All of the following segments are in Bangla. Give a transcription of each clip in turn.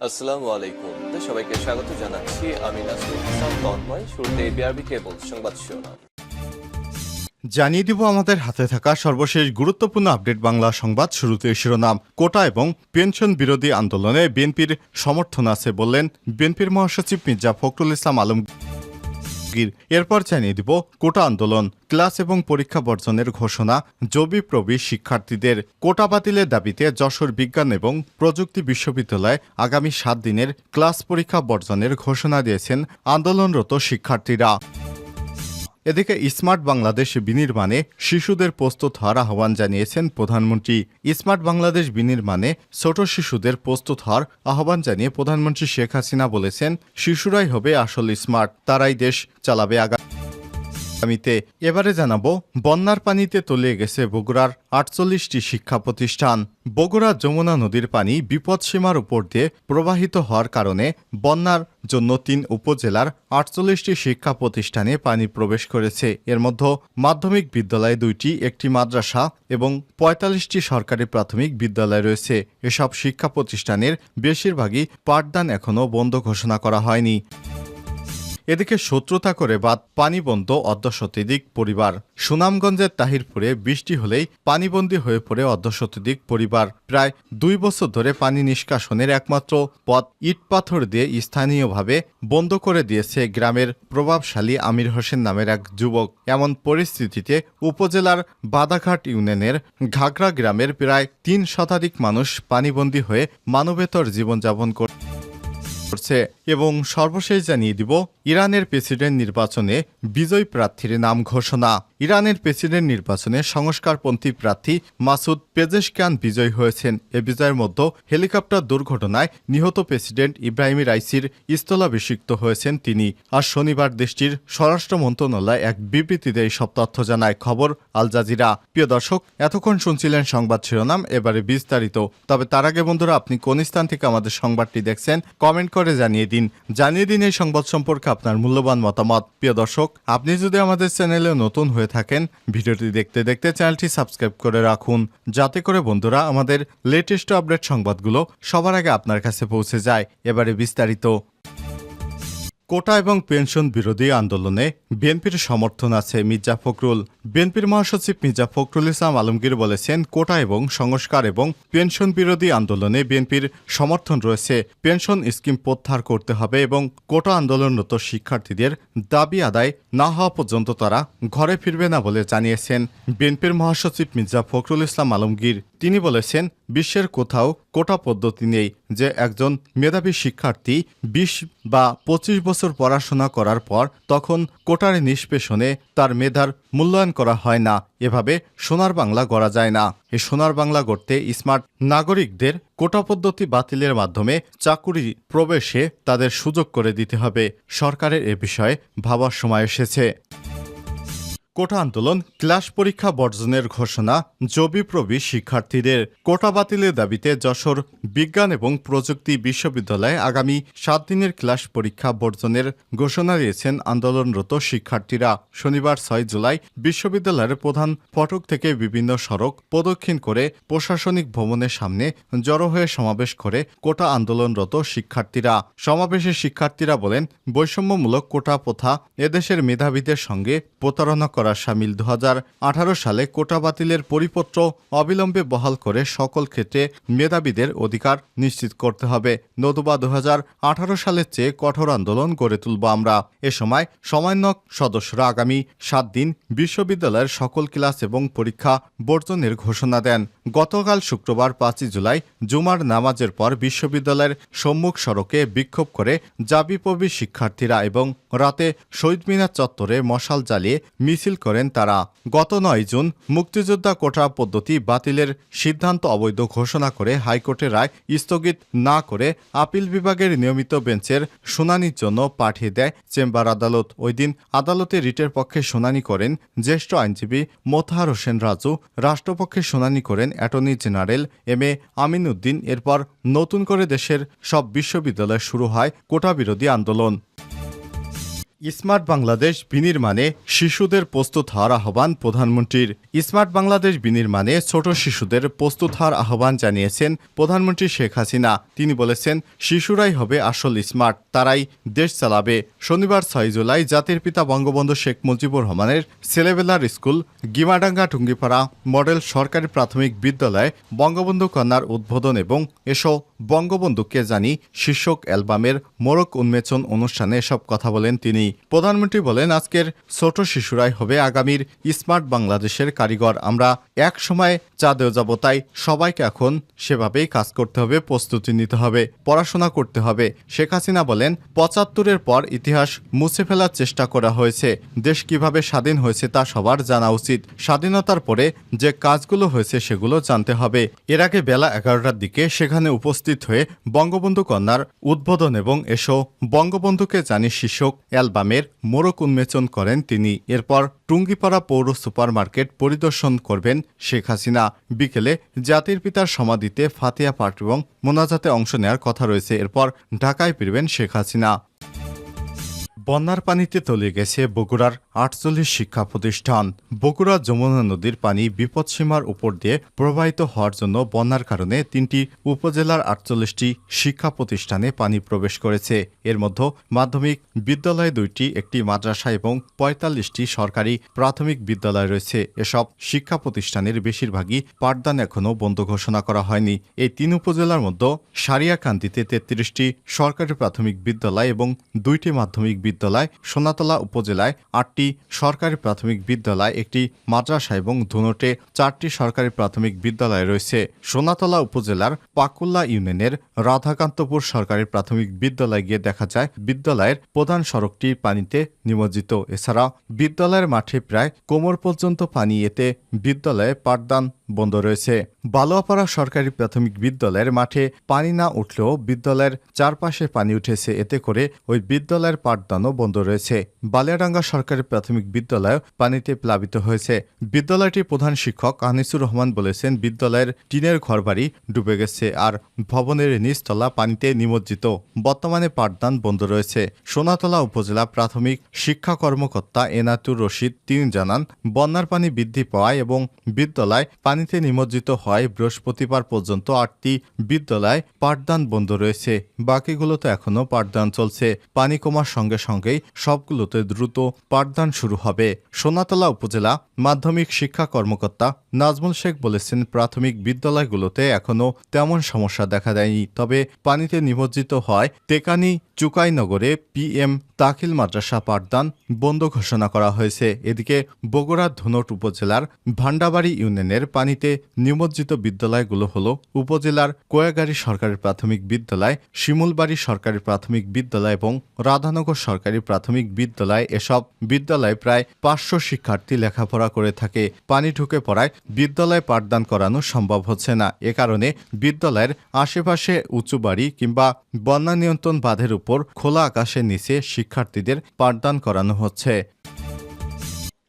আসসালামু আলাইকুম। সবাইকে স্বাগত জানাচ্ছি। আমি নাসরুল ইসলাম তন্ময়। শুরুতে বিআরবি কেবল সংবাদ শিরোনাম জানিয়ে দিব আমাদের হাতে থাকা সর্বশেষ গুরুত্বপূর্ণ আপডেট বাংলা সংবাদ। শুরুতে শিরোনাম। কোটা এবং পেনশন বিরোধী আন্দোলনে বিএনপির সমর্থন আছে বললেন বিএনপির মহাসচিব মির্জা ফখরুল ইসলাম আলমগীর। এরপর জানিয়ে দিব কোটা আন্দোলন, ক্লাস এবং পরীক্ষা বর্জনের ঘোষণা, জবিপ্রবি শিক্ষার্থীদের। কোটা বাতিলের দাবিতে যশোর বিজ্ঞান এবং প্রযুক্তি বিশ্ববিদ্যালয়ে আগামী 7 দিনের ক্লাস পরীক্ষা বর্জনের ঘোষণা দিয়েছেন আন্দোলনরত শিক্ষার্থীরা। এদিকে স্মার্ট বাংলাদেশ বিনির্মাণে শিশুদের প্রস্তুত হওয়ার আহ্বান জানিয়েছেন প্রধানমন্ত্রী। স্মার্ট বাংলাদেশ বিনির্মাণে ছোট শিশুদের প্রস্তুত হওয়ার আহ্বান জানিয়ে প্রধানমন্ত্রী শেখ হাসিনা বলেছেন, শিশুরাই হবে আসল স্মার্ট, তারাই দেশ চালাবে আগামীতে। এবারে জানাবো, বন্যার পানিতে তলিয়ে গেছে বগুড়ার 48টি শিক্ষা প্রতিষ্ঠান। বগুড়া যমুনা নদীর পানি বিপদসীমার উপর দিয়ে প্রবাহিত হওয়ার কারণে বন্যার জন্য 3 উপজেলার 48টি শিক্ষা প্রতিষ্ঠানে পানি প্রবেশ করেছে। এর মধ্যে মাধ্যমিক বিদ্যালয় 2টি, একটি মাদ্রাসা এবং 45টি সরকারি প্রাথমিক বিদ্যালয় রয়েছে। এসব শিক্ষা প্রতিষ্ঠানের বেশিরভাগই পাঠদান এখনও বন্ধ ঘোষণা করা হয়নি। এদিকে শত্রুতা করে বাদ পানিবন্ধ অর্ধশতাধিক পরিবার। সুনামগঞ্জের তাহিরপুরে বৃষ্টি হলেই পানিবন্দী হয়ে পড়ে অর্ধশতাধিক পরিবার। প্রায় 2 বছর ধরে পানি নিষ্কাশনের একমাত্র পথ ইটপাথর দিয়ে স্থানীয়ভাবে বন্ধ করে দিয়েছে গ্রামের প্রভাবশালী আমির হোসেন নামের এক যুবক। এমন পরিস্থিতিতে উপজেলার বাদাঘাট ইউনিয়নের ঘাগড়া গ্রামের প্রায় 3 শতাধিক মানুষ পানিবন্দী হয়ে মানবেতর জীবনযাপন করছে। এবং সর্বশেষ জানিয়ে দিব, ইরানের প্রেসিডেন্ট নির্বাচনে বিজয়ী প্রার্থীর নাম ঘোষণা। ইরানের প্রেসিডেন্ট নির্বাচনে সংস্কারপন্থী প্রার্থী মাসুদ পেজেশকিয়ান বিজয়ী হয়েছেন। এ বিজয়ের মধ্যে হেলিকপ্টার দুর্ঘটনায় নিহত প্রেসিডেন্ট ইব্রাহিম রাইসির স্থলাভিষিক্ত হয়েছেন তিনি। আজ শনিবার দেশটির স্বরাষ্ট্র মন্ত্রণালয় এক বিবৃতিতে এই সব তথ্য জানায়। খবর আল জাজিরা। প্রিয় দর্শক, এতক্ষণ শুনছিলেন সংবাদ শিরোনাম, এবারে বিস্তারিত। তবে তার আগে বন্ধুরা, আপনি কোন স্থান থেকে আমাদের সংবাদটি দেখছেন কমেন্ট করে জানিয়ে দিন এই সংবাদ সম্পর্কে আপনার মূল্যবান মতামত। প্রিয় দর্শক, আপনি যদি আমাদের চ্যানেলে নতুন হয়ে থাকেন, ভিডিওটি দেখতে দেখতে চ্যানেলটি সাবস্ক্রাইব করে রাখুন, যাতে করে বন্ধুরা আমাদের লেটেস্ট আপডেট সংবাদগুলো সবার আগে আপনার কাছে পৌঁছে যায়। এবারে বিস্তারিত। কোটা এবং পেনশন বিরোধী আন্দোলনে বিএনপির সমর্থন আছে মির্জা ফখরুল। বিএনপির মহাসচিব মির্জা ফখরুল ইসলাম আলমগীর বলেছেন, কোটা এবং সংস্কার এবং পেনশন বিরোধী আন্দোলনে বিএনপির সমর্থন রয়েছে। পেনশন স্কিম প্রত্যাহার করতে হবে এবং কোটা আন্দোলনরত শিক্ষার্থীদের দাবি আদায় না হওয়া পর্যন্ত তারা ঘরে ফিরবে না বলে জানিয়েছেন বিএনপির মহাসচিব মির্জা ফখরুল ইসলাম আলমগীর। তিনি বলেছেন, বিশ্বের কোথাও কোটা পদ্ধতি নেই যে একজন মেধাবী শিক্ষার্থী 20 বা 25 বছর পড়াশোনা করার পর তখন কোটার নিষ্পেষণে তার মেধার মূল্যায়ন করা হয় না। এভাবে সোনার বাংলা গড়া যায় না। এই সোনার বাংলা গড়তে স্মার্ট নাগরিকদের কোটা পদ্ধতি বাতিলের মাধ্যমে চাকুরি প্রবেশে তাদের সুযোগ করে দিতে হবে। সরকারের এ বিষয়ে ভাবার সময় এসেছে। কোটা আন্দোলন, ক্লাস পরীক্ষা বর্জনের ঘোষণা, জবিপ্রবি শিক্ষার্থীদের। কোটা বাতিলের দাবিতে যশোর বিজ্ঞান এবং প্রযুক্তি বিশ্ববিদ্যালয়ে আগামী 7 দিনের ক্লাস পরীক্ষা বর্জনের ঘোষণা দিয়েছেন আন্দোলনরত শিক্ষার্থীরা। শনিবার 6 জুলাই বিশ্ববিদ্যালয়ের প্রধান ফটক থেকে বিভিন্ন সড়ক প্রদক্ষিণ করে প্রশাসনিক ভবনের সামনে জড়ো হয়ে সমাবেশ করে কোটা আন্দোলনরত শিক্ষার্থীরা। সমাবেশে শিক্ষার্থীরা বলেন, বৈষম্যমূলক কোটা প্রথা এদেশের মেধাবীদের সঙ্গে প্রতারণা করা শামিল। 2018 সালে কোটা বাতিলের পরিপত্র অবিলম্বে বহাল করে সকল ক্ষেত্রে মেধাবীদের অধিকার নিশ্চিত করতে হবে, নতুবা 2018 সালের চেয়ে কঠোর আন্দোলন গড়ে তুলব আমরা। এ সময় সমন্বয়ক সদস্যরা আগামী 7 দিন বিশ্ববিদ্যালয়ের সকল ক্লাস এবং পরীক্ষা বর্জনের ঘোষণা দেন। গতকাল শুক্রবার 5 জুলাই জুমার নামাজের পর বিশ্ববিদ্যালয়ের সম্মুখ সড়কে বিক্ষোভ করে জাবিপ্রবি শিক্ষার্থীরা এবং রাতে শহীদ মিনার চত্বরে মশাল জ্বালিয়ে মিছিল করেন তারা। গত 9 জুন মুক্তিযোদ্ধা কোটা পদ্ধতি বাতিলের সিদ্ধান্ত অবৈধ ঘোষণা করে হাইকোর্টের রায় স্থগিত না করে আপিল বিভাগের নিয়মিত বেঞ্চের শুনানির জন্য পাঠিয়ে দেয় চেম্বার আদালত। ওই দিন আদালতে রিটের পক্ষে শুনানি করেন জ্যেষ্ঠ আইনজীবী মোতাহার হোসেন রাজু, রাষ্ট্রপক্ষে শুনানি করেন attorney general M A. Amin Uddin. এরপর নতুন করে দেশের সব বিশ্ববিদ্যালয়ে শুরু হয় কোটা বিরোধী আন্দোলন। স্মার্ট বাংলাদেশ বিনির্মাণে শিশুদের প্রস্তুত হওয়ার আহ্বান প্রধানমন্ত্রীর। স্মার্ট বাংলাদেশ বিনির্মাণে ছোট শিশুদের প্রস্তুত হওয়ার আহ্বান জানিয়েছেন প্রধানমন্ত্রী শেখ হাসিনা। তিনি বলেছেন, শিশুরাই হবে আসল স্মার্ট, তারাই দেশ চালাবে। শনিবার 6 জুলাই জাতির পিতা বঙ্গবন্ধু শেখ মুজিবুর রহমানের ছেলেবেলার স্কুল গিমাডাঙ্গা টুঙ্গিপাড়া মডেল সরকারি প্রাথমিক বিদ্যালয়ে বঙ্গবন্ধু কন্যার উদ্বোধন এবং এসো বঙ্গবন্ধুকে জানি শীর্ষক অ্যালবামের মোড়ক উন্মোচন অনুষ্ঠানে এসব কথা বলেন তিনি। প্রধানমন্ত্রী বলেন, আজকের ছোট শিশুরাই হবে আগামীর স্মার্ট বাংলাদেশের কারিগর। আমরা এক সময় চাঁদেও যাব, তাই সবাইকে এখন সেভাবেই কাজ করতে হবে, প্রস্তুতি নিতে হবে, পড়াশোনা করতে হবে। শেখ হাসিনা বলেন, ৭৫-এর পর ইতিহাস মুছে ফেলার চেষ্টা করা হয়েছে। দেশ কিভাবে স্বাধীন হয়েছে তা সবার জানা উচিত। স্বাধীনতার পরে যে কাজগুলো হয়েছে সেগুলো জানতে হবে। এর আগে বেলা 11টার দিকে সেখানে উপস্থিত হয়ে বঙ্গবন্ধু কন্যার উদ্বোধন এবং এসো বঙ্গবন্ধুকে জানি শীর্ষক অ্যালবামের মোড়ক উন্মোচন করেন তিনি। এরপর টুঙ্গিপাড়া পৌর সুপার মার্কেট পরিদর্শন করবেন শেখ হাসিনা। বিকেলে জাতির পিতার সমাধিতে ফাতিহা পাঠ এবং মোনাজাতে অংশ নেওয়ার কথা রয়েছে। এরপর ঢাকায় ফিরবেন শেখ হাসিনা। বন্যার পানিতে তলিয়ে গেছে বগুড়ার ৪৮ শিক্ষা প্রতিষ্ঠান। বগুড়া যমুনা নদীর পানি বিপদসীমার উপর দিয়ে প্রবাহিত হওয়ার জন্য বন্যার কারণে ৩টি উপজেলার ৪৮টি শিক্ষা প্রতিষ্ঠানে পানি প্রবেশ করেছে। এর মধ্যে মাধ্যমিক বিদ্যালয় ২টি, একটি মাদ্রাসা এবং ৪৫টি সরকারি প্রাথমিক বিদ্যালয় রয়েছে। এসব শিক্ষা প্রতিষ্ঠানের বেশিরভাগই পাঠদান এখনও বন্ধ ঘোষণা করা হয়নি। এই ৩ উপজেলার মধ্যে সারিয়াকান্দিতে ৩৩টি সরকারি প্রাথমিক বিদ্যালয় এবং ২টি মাধ্যমিক বিদ্যালয়, সোনাতলা উপজেলায় ৮টি সরকারি প্রাথমিক বিদ্যালয়, একটি মাদ্রাসা এবং ধুনটে 4টি সরকারি প্রাথমিক বিদ্যালয় রয়েছে। সোনাতলা উপজেলার পাকুল্লা ইউনিয়নের রাধাকান্তপুর সরকারি প্রাথমিক বিদ্যালয়ে গিয়ে দেখা যায় বিদ্যালয়ের প্রধান সড়কটি পানিতে নিমজ্জিত। এছাড়া বিদ্যালয়ের মাঠে প্রায় কোমর পর্যন্ত পানি, এতে বিদ্যালয়ে পাঠদান বন্ধ রয়েছে। বালুয়াপাড়া সরকারি প্রাথমিক বিদ্যালয়ের মাঠে পানি না উঠলেও বিদ্যালয়ের চারপাশে পানি উঠেছে, এতে করে ওই বিদ্যালয়ের পাঠদানও বন্ধ রয়েছে। বালিয়াডাঙ্গা সরকারি প্রাথমিক বিদ্যালয় পানিতে প্লাবিত হয়েছে। বিদ্যালয়টির প্রধান শিক্ষক আনিসুর রহমান বলেছেন, বিদ্যালয়ের টিনের ঘরবাড়ি ডুবে গেছে আর ভবনের নিচতলা পানিতে নিমজ্জিত। বর্তমানে পাঠদান বন্ধ রয়েছে। সোনাতলা উপজেলা প্রাথমিক শিক্ষা কর্মকর্তা এনাতুর রশিদ তিনি জানান, বন্যার পানি বৃদ্ধি পাওয়ায় এবং বিদ্যালয় পানিতে নিমজ্জিত হয় বৃহস্পতিবার পর্যন্ত ৮টি বিদ্যালয় পাঠদান বন্ধ রয়েছে। বাকিগুলোতে এখনও পাঠদান চলছে। পানি কমার সঙ্গে সঙ্গেই সবগুলোতে দ্রুত পাঠদান শুরু হবে। সোনাতলা উপজেলা মাধ্যমিক শিক্ষা কর্মকর্তা নাজমুল শেখ বলেছেন, প্রাথমিক বিদ্যালয়গুলোতে এখনও তেমন সমস্যা দেখা দেয়নি, তবে পানিতে নিমজ্জিত হয় তেকানি চুকাইনগরে PM তাকিল মাদ্রাসা পাঠদান বন্ধ ঘোষণা করা হয়েছে। এদিকে বগুড়া ধুনট উপজেলার ভান্ডাবাড়ি ইউনিয়নের পানিতে নিমজ্জিত বিদ্যালয়গুলো হল উপজেলার কোয়াগাড়ি সরকারি প্রাথমিক বিদ্যালয়, শিমুলবাড়ি সরকারি প্রাথমিক বিদ্যালয় এবং রাধানগর সরকারি প্রাথমিক বিদ্যালয়। এসব বিদ্যালয়ে প্রায় 500 শিক্ষার্থী লেখাপড়া করে থাকে। পানি ঢুকে পড়ায় বিদ্যালয়ে পাঠদান করানো সম্ভব হচ্ছে না। এ কারণে বিদ্যালয়ের আশেপাশে উঁচু বাড়ি কিংবা বন্যা নিয়ন্ত্রণ বাঁধের উপর খোলা আকাশের নিচে শিক্ষার্থীদের পাঠদান করানো হচ্ছে।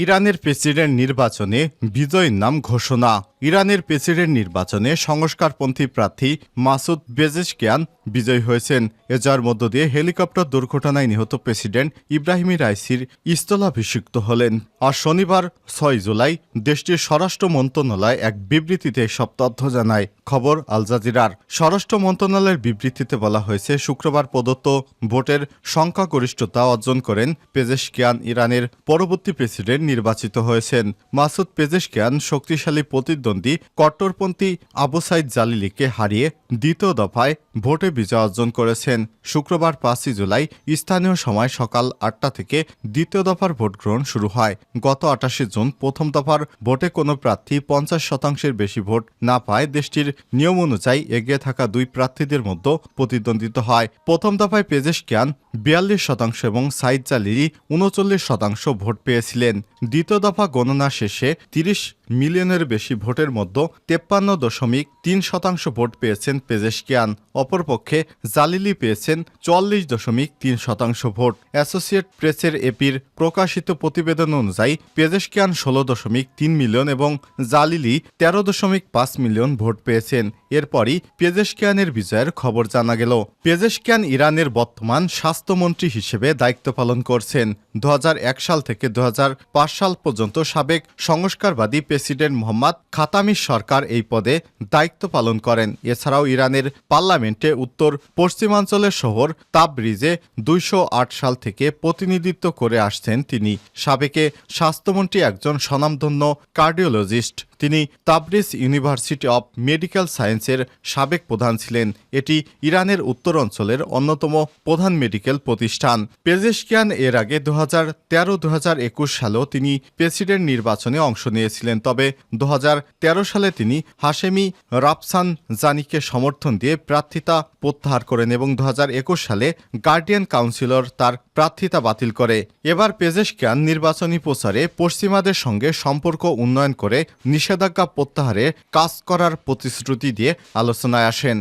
ইরানের প্রেসিডেন্ট নির্বাচনে বিজয়ীর নাম ঘোষণা। ইরানের প্রেসিডেন্ট নির্বাচনে সংস্কারপন্থী প্রার্থী মাসুদ পেজেশকিয়ান বিজয়ী হয়েছেন। এ যার মধ্য দিয়ে হেলিকপ্টার দুর্ঘটনায় নিহত প্রেসিডেন্ট ইব্রাহিম রাইসির স্থলাভিষিক্ত হলেন। আর শনিবার 6 জুলাই দেশটির স্বরাষ্ট্র মন্ত্রণালয় এক বিবৃতিতে সব তথ্য জানায়। খবর আল জাজিরার। স্বরাষ্ট্র মন্ত্রণালয়ের বিবৃতিতে বলা হয়েছে, শুক্রবার প্রদত্ত ভোটের সংখ্যাগরিষ্ঠতা অর্জন করেন পেজেশকিয়ান ইরানের পরবর্তী প্রেসিডেন্ট নির্বাচিত হয়েছেন। মাসুদ পেজেশকিয়ান শক্তিশালী প্রতিদ্বন্দ্বী কট্টরপন্থী আবু সাইদ জালিলিকে হারিয়ে দ্বিতীয় দফায় ভোটে বিজয় অর্জন করেছেন। শুক্রবার 5 জুলাই স্থানীয় সময় সকাল 8টা থেকে দ্বিতীয় দফার ভোট গ্রহণ শুরু হয়। গত 28 জুন প্রথম দফার ভোটে কোনো প্রার্থী 50% বেশি ভোট না পায় দেশটির নিয়ম অনুযায়ী এগিয়ে থাকা দুই প্রার্থীদের মধ্যে প্রতিদ্বন্দ্বিতা হয়। প্রথম দফায় পেজেশকিয়ান 42% এবং সাইদ জালিলি 39% ভোট পেয়েছিলেন। দ্বিতীয় দফা গণনা শেষে 30 মিলিয়নের বেশি ভোটের মধ্যে 53.3% ভোট পেয়েছেন পেজেশকিয়ান। অপরপক্ষে জালিলি পেয়েছেন 44.3% ভোট। অ্যাসোসিয়েট প্রেসের এপির প্রকাশিত প্রতিবেদন অনুযায়ী পেজেশকিয়ান 16.3 মিলিয়ন এবং জালিলি 13.5 মিলিয়ন ভোট পেয়েছেন। এরপরই পেজেশকিয়ানের বিজয়ের খবর জানা গেল। পেজেশকিয়ান ইরানের বর্তমান স্বাস্থ্যমন্ত্রী হিসেবে দায়িত্ব পালন করছেন। 2001 সাল থেকে 2005 সাল পর্যন্ত সাবেক সংস্কারবাদী প্রেসিডেন্ট মোহাম্মদ খাতামির সরকার এই পদে দায়িত্ব পালন করেন। এছাড়াও ইরানের পার্লামেন্টে উত্তর পশ্চিমাঞ্চলের শহর তাবরিজে 208 সাল থেকে প্রতিনিধিত্ব করে আসছেন তিনি। সাবেকে স্বাস্থ্যমন্ত্রী একজন স্বনামধন্য কার্ডিওলজিস্ট। তিনি তাবরিজ ইউনিভার্সিটি অব মেডিকেল সায়েন্সের সাবেক প্রধান ছিলেন। এটি ইরানের উত্তর অঞ্চলের অন্যতম প্রধান মেডিকেল প্রতিষ্ঠান। পেজেশকিয়ান এর আগে 2013-2021 সালেও তিনি প্রেসিডেন্ট নির্বাচনে অংশ নিয়েছিলেন। তবে 2013 সালে তিনি হাশেমি রাফসান জানিকে সমর্থন দিয়ে প্রার্থিতা প্রত্যাহার করেন এবং 2021 সালে গার্ডিয়ান কাউন্সিলর তার প্রার্থিতা বাতিল করে। এবার পেজেশকিয়ান নির্বাচনী প্রচারে পশ্চিমাদের সঙ্গে সম্পর্ক উন্নয়ন করে নিষেধাজ্ঞা প্রত্যাহারে কাজ করার প্রতিশ্রুতি দিয়ে আলোচনায় আসেন।